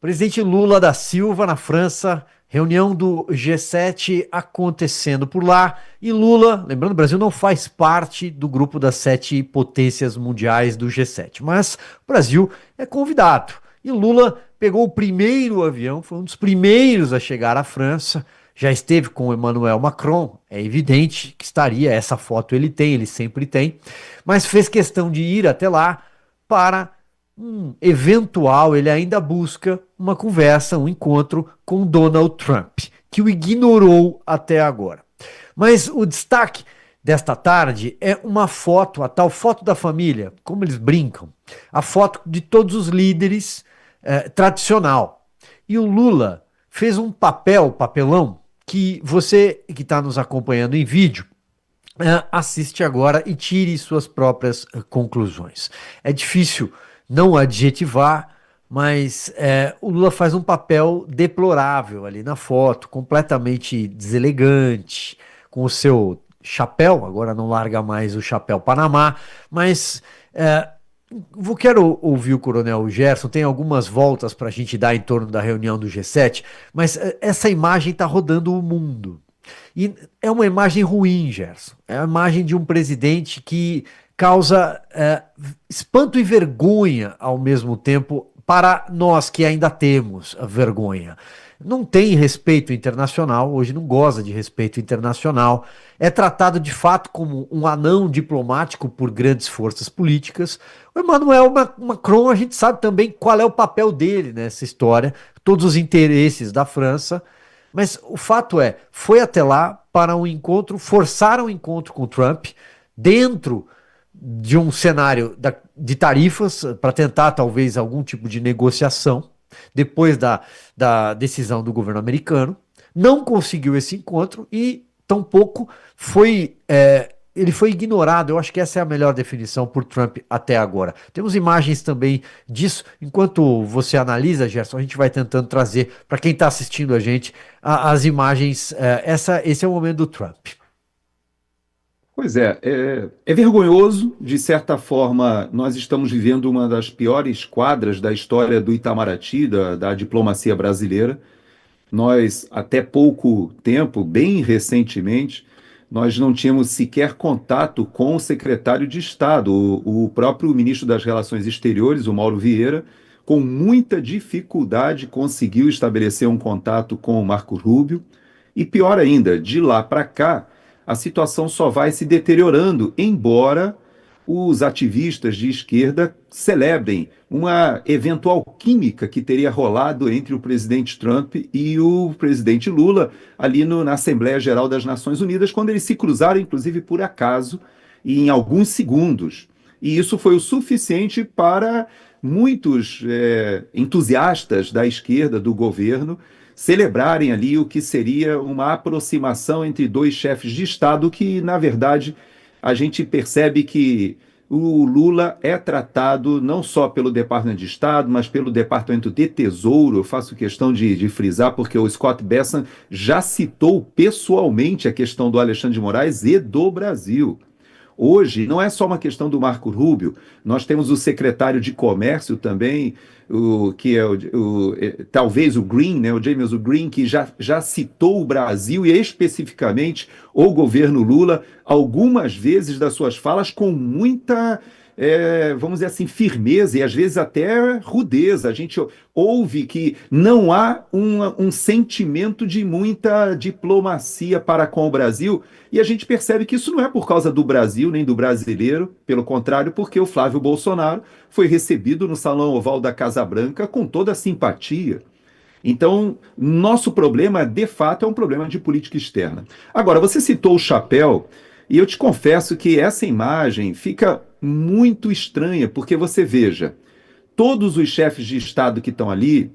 Presidente Lula da Silva na França, reunião do G7 acontecendo por lá. E Lula, lembrando, o Brasil não faz parte do grupo das 7 potências mundiais do G7, mas o Brasil é convidado. E Lula pegou o primeiro avião, foi um dos primeiros a chegar à França. Já esteve com Emmanuel Macron, é evidente que estaria, essa foto ele tem, ele sempre tem, mas fez questão de ir até lá para eventual, ele ainda busca uma conversa, um encontro com Donald Trump, que o ignorou até agora. Mas o destaque desta tarde é uma foto, a tal foto da família, como eles brincam, a foto de todos os líderes tradicional. E o Lula fez um papelão, que você que está nos acompanhando em vídeo, assiste agora e tire suas próprias conclusões. É difícil não adjetivar, mas o Lula faz um papel deplorável ali na foto, completamente deselegante, com o seu chapéu, agora não larga mais o chapéu Panamá, mas quero ouvir o Coronel Gerson, tem algumas voltas para a gente dar em torno da reunião do G7, mas essa imagem está rodando o mundo. E é uma imagem ruim, Gerson. É a imagem de um presidente que causa espanto e vergonha ao mesmo tempo para nós que ainda temos a vergonha. Não tem respeito internacional, hoje não goza de respeito internacional, é tratado de fato como um anão diplomático por grandes forças políticas. O Emmanuel Macron, a gente sabe também qual é o papel dele nessa história, todos os interesses da França, mas o fato foi até lá para um encontro, forçaram um encontro com o Trump, dentro de um cenário de tarifas, para tentar talvez algum tipo de negociação, depois da decisão do governo americano. Não conseguiu esse encontro e tampouco ele foi ignorado. Eu acho que essa é a melhor definição por Trump até agora. Temos imagens também disso. Enquanto você analisa, Gerson, a gente vai tentando trazer para quem está assistindo a gente as imagens. Esse é o momento do Trump. Pois é vergonhoso, de certa forma, nós estamos vivendo uma das piores quadras da história do Itamaraty, da diplomacia brasileira. Nós, até pouco tempo, bem recentemente, nós não tínhamos sequer contato com o secretário de Estado, o próprio ministro das Relações Exteriores, o Mauro Vieira, com muita dificuldade conseguiu estabelecer um contato com o Marco Rubio, e pior ainda, de lá para cá, a situação só vai se deteriorando, embora os ativistas de esquerda celebrem uma eventual química que teria rolado entre o presidente Trump e o presidente Lula ali na Assembleia Geral das Nações Unidas, quando eles se cruzaram, inclusive por acaso, e em alguns segundos. E isso foi o suficiente para muitos entusiastas da esquerda, do governo, celebrarem ali o que seria uma aproximação entre dois chefes de Estado que, na verdade, a gente percebe que o Lula é tratado não só pelo Departamento de Estado, mas pelo Departamento de Tesouro. Eu faço questão de frisar, porque o Scott Bessent já citou pessoalmente a questão do Alexandre de Moraes e do Brasil. Hoje, não é só uma questão do Marco Rubio, nós temos o secretário de Comércio também, que é talvez o Green, né, o James Green, que já citou o Brasil e especificamente o governo Lula algumas vezes das suas falas com muita, vamos dizer assim, firmeza e às vezes até rudeza. A gente ouve que não há um sentimento de muita diplomacia para com o Brasil, e a gente percebe que isso não é por causa do Brasil nem do brasileiro, pelo contrário, porque o Flávio Bolsonaro foi recebido no Salão Oval da Casa Branca com toda a simpatia. Então, nosso problema, de fato, é um problema de política externa. Agora, você citou o chapéu, e eu te confesso que essa imagem fica muito estranha, porque você veja, todos os chefes de Estado que estão ali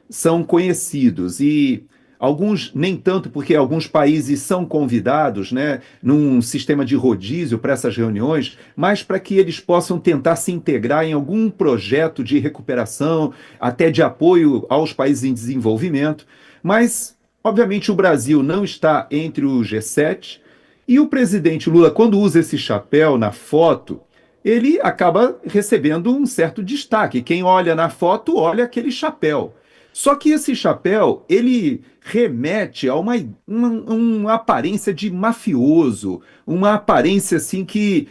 são conhecidos e alguns nem tanto, porque alguns países são convidados, né, num sistema de rodízio para essas reuniões, mas para que eles possam tentar se integrar em algum projeto de recuperação, até de apoio aos países em desenvolvimento. Mas, obviamente, o Brasil não está entre o G7 e o presidente Lula, quando usa esse chapéu na foto, ele acaba recebendo um certo destaque. Quem olha na foto, olha aquele chapéu. Só que esse chapéu, ele remete a uma aparência de mafioso, uma aparência assim que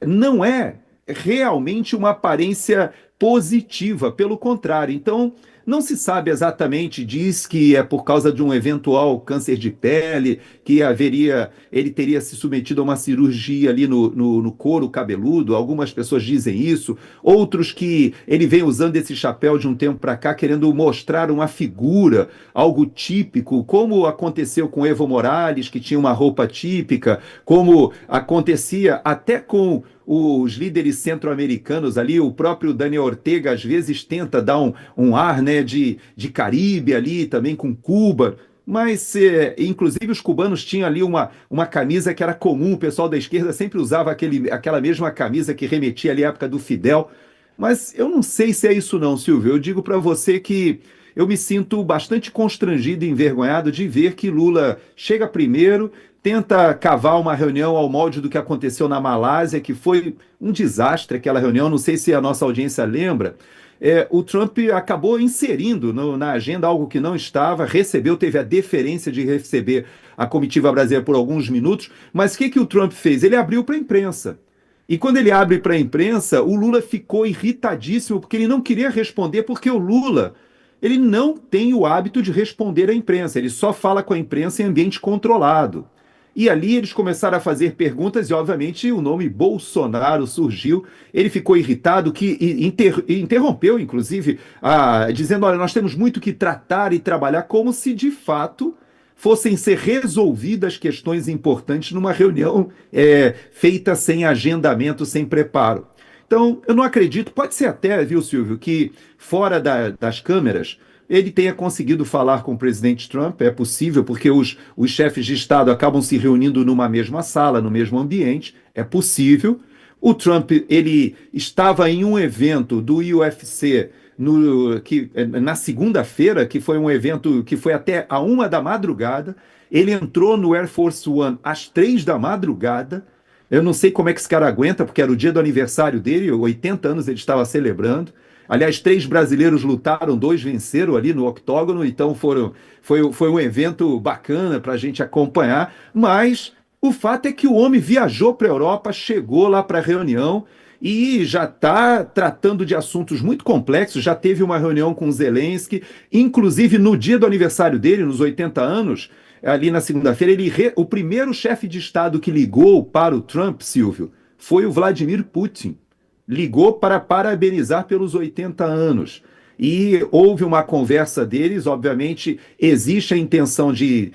não é realmente uma aparência positiva, pelo contrário. Então, não se sabe exatamente, diz que é por causa de um eventual câncer de pele, que ele teria se submetido a uma cirurgia ali no couro cabeludo. Algumas pessoas dizem isso, outros que ele vem usando esse chapéu de um tempo para cá, querendo mostrar uma figura, algo típico, como aconteceu com Evo Morales, que tinha uma roupa típica, como acontecia até com os líderes centro-americanos ali, o próprio Daniel Ortega às vezes tenta dar um ar, né, de Caribe ali, também com Cuba, mas inclusive os cubanos tinham ali uma camisa que era comum, o pessoal da esquerda sempre usava aquela mesma camisa que remetia ali à época do Fidel, mas eu não sei se é isso não, Silvio, eu digo para você que eu me sinto bastante constrangido e envergonhado de ver que Lula chega primeiro, tenta cavar uma reunião ao molde do que aconteceu na Malásia, que foi um desastre aquela reunião, não sei se a nossa audiência lembra. O Trump acabou inserindo na agenda algo que não estava, teve a deferência de receber a comitiva brasileira por alguns minutos, mas o que o Trump fez? Ele abriu para a imprensa. E quando ele abre para a imprensa, o Lula ficou irritadíssimo, porque ele não queria responder, porque o Lula ele não tem o hábito de responder à imprensa, ele só fala com a imprensa em ambiente controlado. E ali eles começaram a fazer perguntas e, obviamente, o nome Bolsonaro surgiu. Ele ficou irritado, que interrompeu, inclusive, dizendo: olha, nós temos muito que tratar e trabalhar, como se de fato fossem ser resolvidas questões importantes numa reunião feita sem agendamento, sem preparo. Então, eu não acredito, pode ser até, viu, Silvio, que fora das câmeras ele tenha conseguido falar com o presidente Trump, é possível, porque os chefes de Estado acabam se reunindo numa mesma sala, no mesmo ambiente, é possível. O Trump, ele estava em um evento do UFC na segunda-feira, que foi um evento que foi até a 1 da madrugada, ele entrou no Air Force One às 3 da madrugada. Eu não sei como é que esse cara aguenta, porque era o dia do aniversário dele, 80 anos ele estava celebrando. Aliás, 3 brasileiros lutaram, 2 venceram ali no octógono, então foi um evento bacana para a gente acompanhar. Mas o fato é que o homem viajou para a Europa, chegou lá para a reunião e já está tratando de assuntos muito complexos. Já teve uma reunião com Zelensky, inclusive no dia do aniversário dele, nos 80 anos, ali na segunda-feira, o primeiro chefe de Estado que ligou para o Trump, Silvio, foi o Vladimir Putin. Ligou para parabenizar pelos 80 anos. E houve uma conversa deles, obviamente, existe a intenção de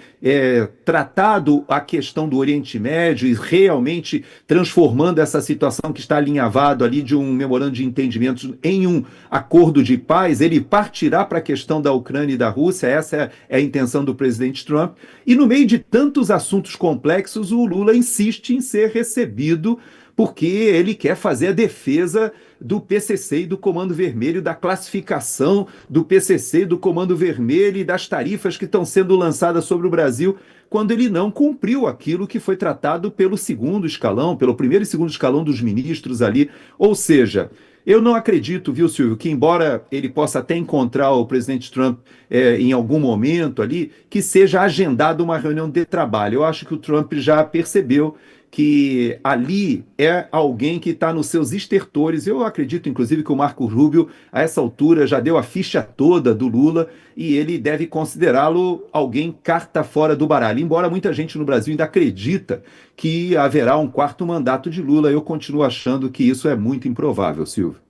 tratar a questão do Oriente Médio e realmente transformando essa situação que está alinhavado ali de um memorando de entendimento em um acordo de paz. Ele partirá para a questão da Ucrânia e da Rússia, essa é a intenção do presidente Trump. E no meio de tantos assuntos complexos, o Lula insiste em ser recebido porque ele quer fazer a defesa do PCC e do Comando Vermelho, da classificação do PCC e do Comando Vermelho e das tarifas que estão sendo lançadas sobre o Brasil, quando ele não cumpriu aquilo que foi tratado pelo segundo escalão, pelo primeiro e segundo escalão dos ministros ali. Ou seja, eu não acredito, viu, Silvio, que embora ele possa até encontrar o presidente Trump em algum momento ali, que seja agendada uma reunião de trabalho. Eu acho que o Trump já percebeu que ali é alguém que está nos seus estertores. Eu acredito, inclusive, que o Marco Rubio, a essa altura, já deu a ficha toda do Lula e ele deve considerá-lo alguém carta fora do baralho. Embora muita gente no Brasil ainda acredita que haverá um quarto mandato de Lula, eu continuo achando que isso é muito improvável, Silvio.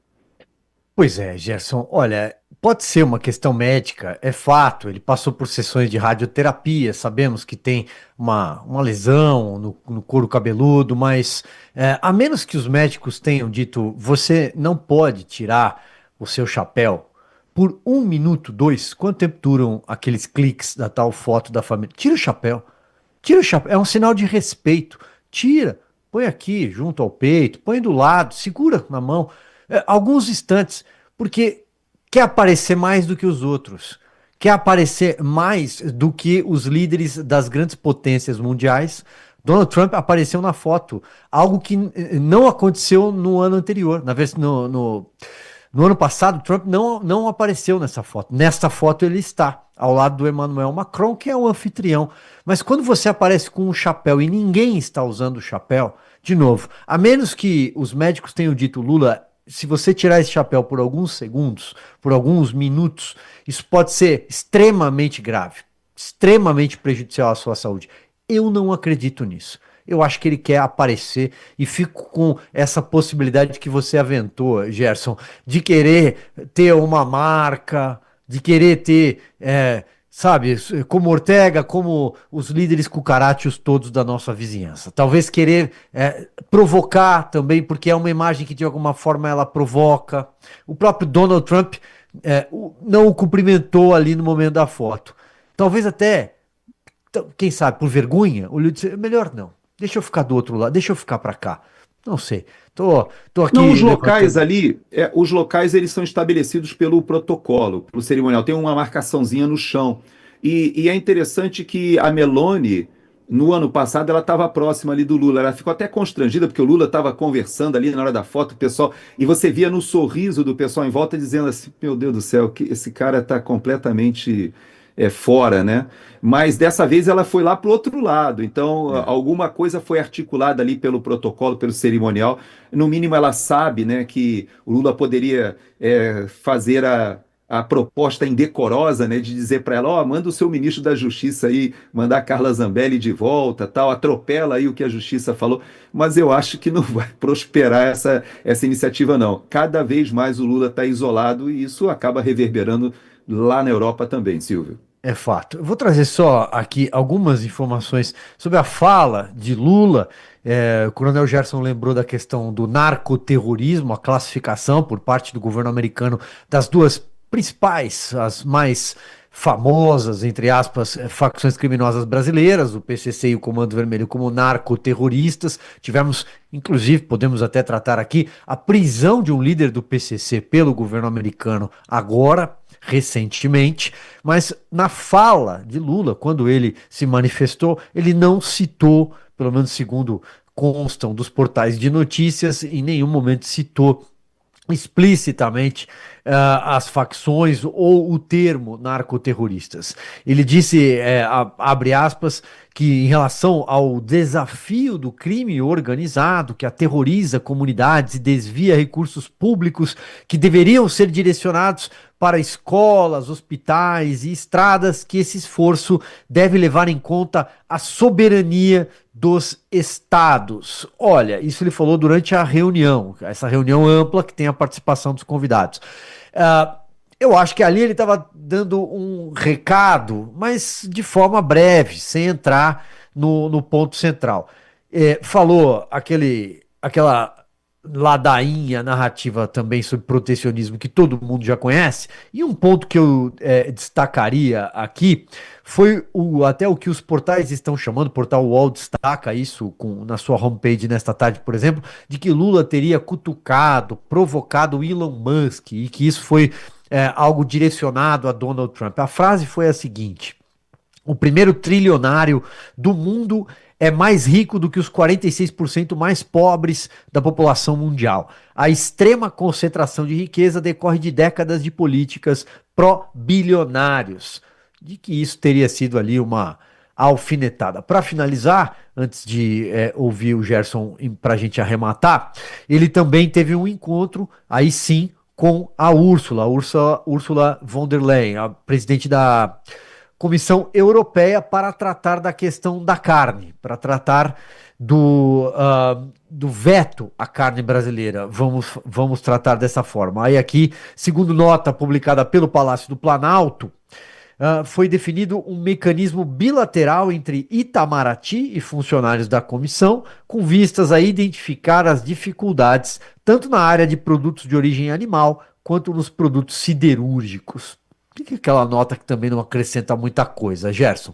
Pois é, Gerson. Olha, pode ser uma questão médica, é fato. Ele passou por sessões de radioterapia, sabemos que tem uma lesão no couro cabeludo, mas a menos que os médicos tenham dito, você não pode tirar o seu chapéu por 1 minuto, 2, quanto tempo duram aqueles cliques da tal foto da família? Tira o chapéu. Tira o chapéu. É um sinal de respeito. Tira. Põe aqui, junto ao peito, põe do lado, segura na mão. Alguns instantes, porque quer aparecer mais do que os outros, quer aparecer mais do que os líderes das grandes potências mundiais. Donald Trump apareceu na foto, algo que não aconteceu no ano anterior, No ano passado, Trump não apareceu nessa foto. Nesta foto ele está, ao lado do Emmanuel Macron, que é o anfitrião. Mas quando você aparece com um chapéu e ninguém está usando o chapéu, de novo, a menos que os médicos tenham dito, Lula, se você tirar esse chapéu por alguns segundos, por alguns minutos, isso pode ser extremamente grave, extremamente prejudicial à sua saúde. Eu não acredito nisso. Eu acho que ele quer aparecer e fico com essa possibilidade que você aventou, Gerson, de querer ter uma marca, de querer ter, sabe, como Ortega, como os líderes cucarachos todos da nossa vizinhança. Talvez querer provocar também, porque é uma imagem que de alguma forma ela provoca. O próprio Donald Trump não o cumprimentou ali no momento da foto. Talvez até então, quem sabe, por vergonha, olhou e disse, melhor não. Deixa eu ficar do outro lado, deixa eu ficar para cá. Não sei. Tô Não, aqui os locais levantando. ali, os locais eles são estabelecidos pelo protocolo, pelo cerimonial. Tem uma marcaçãozinha no chão. E é interessante que a Meloni, no ano passado, ela estava próxima ali do Lula. Ela ficou até constrangida, porque o Lula estava conversando ali na hora da foto, o pessoal, e você via no sorriso do pessoal em volta dizendo assim: Meu Deus do céu, que esse cara está completamente fora, né? Mas dessa vez ela foi lá para o outro lado. Então, É. alguma coisa foi articulada ali pelo protocolo, pelo cerimonial. No mínimo, ela sabe, né, que o Lula poderia fazer a proposta indecorosa, né, de dizer para ela, ó, manda o seu ministro da Justiça aí, mandar a Carla Zambelli de volta, tal, atropela aí o que a Justiça falou, mas eu acho que não vai prosperar essa iniciativa, não. Cada vez mais o Lula está isolado e isso acaba reverberando lá na Europa também, Silvio. É fato. Eu vou trazer só aqui algumas informações sobre a fala de Lula. O Coronel Gerson lembrou da questão do narcoterrorismo, a classificação por parte do governo americano das duas principais, as mais famosas, entre aspas, facções criminosas brasileiras, o PCC e o Comando Vermelho, como narcoterroristas. Tivemos, inclusive, podemos até tratar aqui, a prisão de um líder do PCC pelo governo americano agora, recentemente. Mas na fala de Lula, quando ele se manifestou, ele não citou, pelo menos segundo constam dos portais de notícias, em nenhum momento citou explicitamente as facções ou o termo narcoterroristas. Ele disse, abre aspas, que em relação ao desafio do crime organizado, que aterroriza comunidades e desvia recursos públicos que deveriam ser direcionados para escolas, hospitais e estradas, que esse esforço deve levar em conta a soberania dos estados. Olha, isso ele falou durante a reunião, essa reunião ampla que tem a participação dos convidados. Uh, eu acho que ali ele estava dando um recado, mas de forma breve, sem entrar no ponto central. Falou aquela ladainha narrativa também sobre protecionismo que todo mundo já conhece. E um ponto que eu destacaria aqui foi até o que os portais estão chamando, o portal UOL destaca isso na sua homepage nesta tarde, por exemplo, de que Lula teria cutucado, provocado Elon Musk e que isso foi algo direcionado a Donald Trump. A frase foi a seguinte: o primeiro trilionário do mundo é mais rico do que os 46% mais pobres da população mundial. A extrema concentração de riqueza decorre de décadas de políticas pró-bilionários. De que isso teria sido ali uma alfinetada. Para finalizar, antes de ouvir o Gerson para a gente arrematar, ele também teve um encontro, aí sim, com a Ursula von der Leyen, a presidente da Comissão Europeia, para tratar da questão da carne, para tratar do veto à carne brasileira. Vamos tratar dessa forma. Aí aqui, segundo nota publicada pelo Palácio do Planalto, foi definido um mecanismo bilateral entre Itamaraty e funcionários da comissão, com vistas a identificar as dificuldades tanto na área de produtos de origem animal quanto nos produtos siderúrgicos. Por que aquela nota que também não acrescenta muita coisa, Gerson?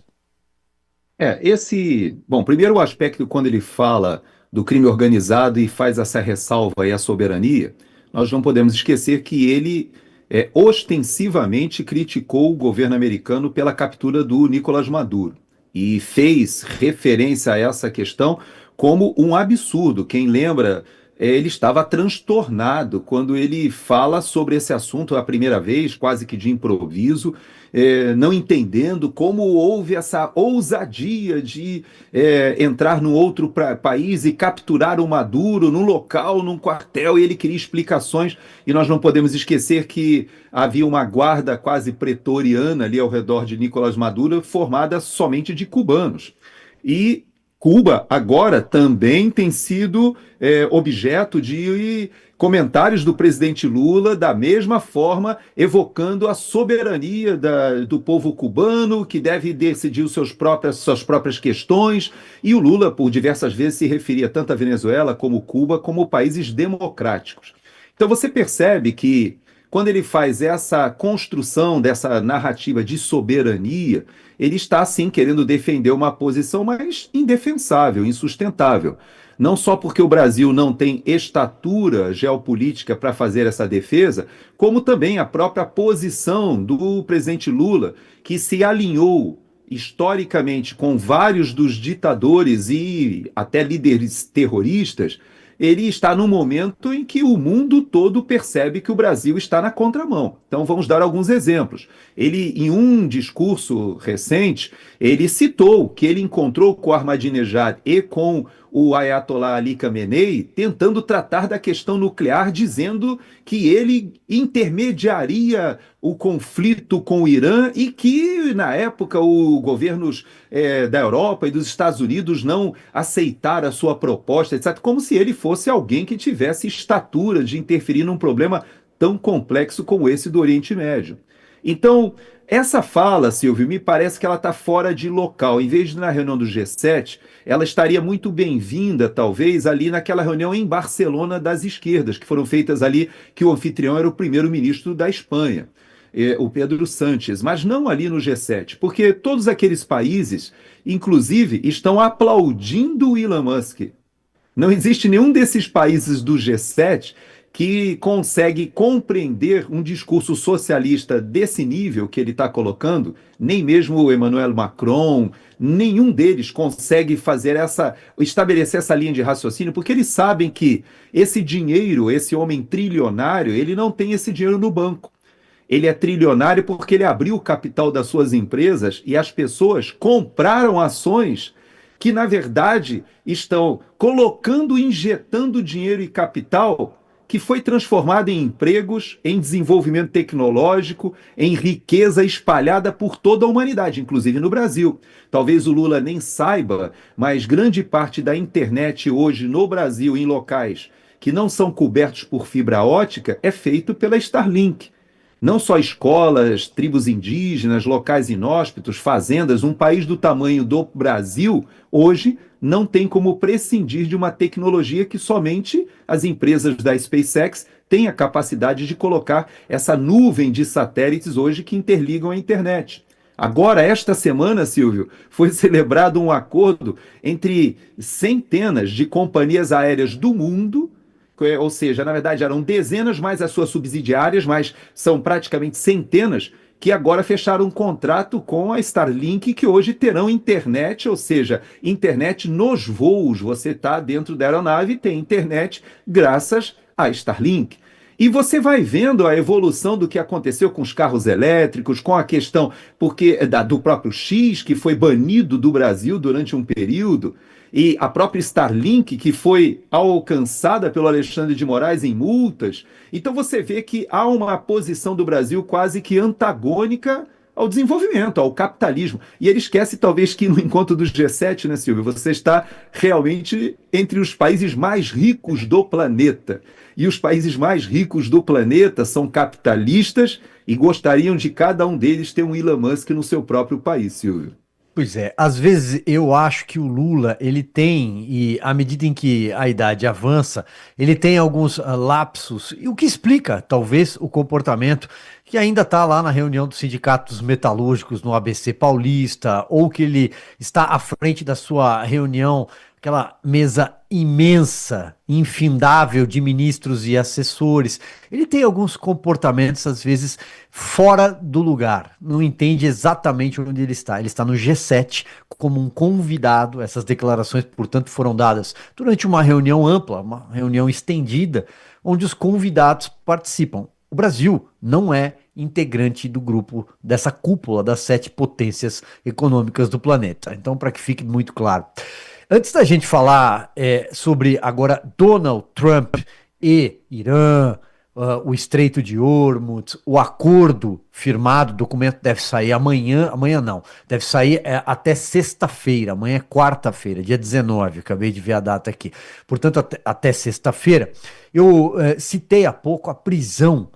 Bom, primeiro o aspecto quando ele fala do crime organizado e faz essa ressalva aí à soberania, nós não podemos esquecer que ele ostensivamente criticou o governo americano pela captura do Nicolás Maduro e fez referência a essa questão como um absurdo. Quem lembra ele estava transtornado quando ele fala sobre esse assunto a primeira vez, quase que de improviso, não entendendo como houve essa ousadia de entrar num outro país e capturar o Maduro num local, num quartel, e ele queria explicações, e nós não podemos esquecer que havia uma guarda quase pretoriana ali ao redor de Nicolás Maduro, formada somente de cubanos. E Cuba agora também tem sido objeto de comentários do presidente Lula, da mesma forma, evocando a soberania do povo cubano, que deve decidir suas próprias questões. E o Lula, por diversas vezes, se referia tanto à Venezuela como Cuba como países democráticos. Então você percebe que quando ele faz essa construção dessa narrativa de soberania, ele está sim querendo defender uma posição mais indefensável, insustentável. Não só porque o Brasil não tem estatura geopolítica para fazer essa defesa, como também a própria posição do presidente Lula, que se alinhou historicamente com vários dos ditadores e até líderes terroristas. Ele está num momento em que o mundo todo percebe que o Brasil está na contramão. Então vamos dar alguns exemplos. Ele, em um discurso recente, ele citou que ele encontrou com o Ahmadinejad e com o Ayatollah Ali Khamenei tentando tratar da questão nuclear, dizendo que ele intermediaria o conflito com o Irã e que, na época, os governos da Europa e dos Estados Unidos não aceitaram a sua proposta, etc., como se ele fosse alguém que tivesse estatura de interferir num problema tão complexo como esse do Oriente Médio. Então, essa fala, Silvio, me parece que ela está fora de local. Em vez de na reunião do G7, ela estaria muito bem-vinda, talvez, ali naquela reunião em Barcelona das esquerdas, que foram feitas ali, que o anfitrião era o primeiro-ministro da Espanha, o Pedro Sánchez, mas não ali no G7, porque todos aqueles países, inclusive, estão aplaudindo o Elon Musk. Não existe nenhum desses países do G7 que consegue compreender um discurso socialista desse nível que ele está colocando, nem mesmo o Emmanuel Macron, nenhum deles consegue estabelecer essa linha de raciocínio, porque eles sabem que esse dinheiro, esse homem trilionário, ele não tem esse dinheiro no banco. Ele é trilionário porque ele abriu o capital das suas empresas e as pessoas compraram ações que, na verdade, estão colocando, injetando dinheiro e capital que foi transformado em empregos, em desenvolvimento tecnológico, em riqueza espalhada por toda a humanidade, inclusive no Brasil. Talvez o Lula nem saiba, mas grande parte da internet hoje no Brasil, em locais que não são cobertos por fibra ótica, é feito pela Starlink. Não só escolas, tribos indígenas, locais inóspitos, fazendas, um país do tamanho do Brasil, hoje não tem como prescindir de uma tecnologia que somente as empresas da SpaceX têm a capacidade de colocar essa nuvem de satélites hoje que interligam a internet. Agora, esta semana, Silvio, foi celebrado um acordo entre centenas de companhias aéreas do mundo, ou seja, na verdade eram dezenas mais as suas subsidiárias, mas são praticamente centenas, que agora fecharam um contrato com a Starlink, que hoje terão internet, ou seja, internet nos voos. Você está dentro da aeronave e tem internet graças à Starlink. E você vai vendo a evolução do que aconteceu com os carros elétricos, com a questão do próprio X, que foi banido do Brasil durante um período, e a própria Starlink, que foi alcançada pelo Alexandre de Moraes em multas. Então você vê que há uma posição do Brasil quase que antagônica ao desenvolvimento, ao capitalismo. E ele esquece, talvez, que no encontro do G7, né, Silvio, você está realmente entre os países mais ricos do planeta. E os países mais ricos do planeta são capitalistas e gostariam de cada um deles ter um Elon Musk no seu próprio país, Silvio. Pois é, às vezes eu acho que o Lula, ele tem, e à medida em que a idade avança, ele tem alguns lapsos, e o que explica, talvez, o comportamento que ainda está lá na reunião dos sindicatos metalúrgicos no ABC Paulista, ou que ele está à frente da sua reunião aquela mesa imensa, infindável de ministros e assessores. Ele tem alguns comportamentos, às vezes, fora do lugar. Não entende exatamente onde ele está. Ele está no G7 como um convidado. Essas declarações, portanto, foram dadas durante uma reunião ampla, uma reunião estendida, onde os convidados participam. O Brasil não é integrante do grupo dessa cúpula das 7 potências econômicas do planeta. Então, para que fique muito claro. Antes da gente falar sobre agora Donald Trump e Irã, o Estreito de Hormuz, o acordo firmado, o documento deve sair amanhã não, deve sair até sexta-feira, amanhã é quarta-feira, dia 19, acabei de ver a data aqui. Portanto, até sexta-feira, eu citei há pouco a prisão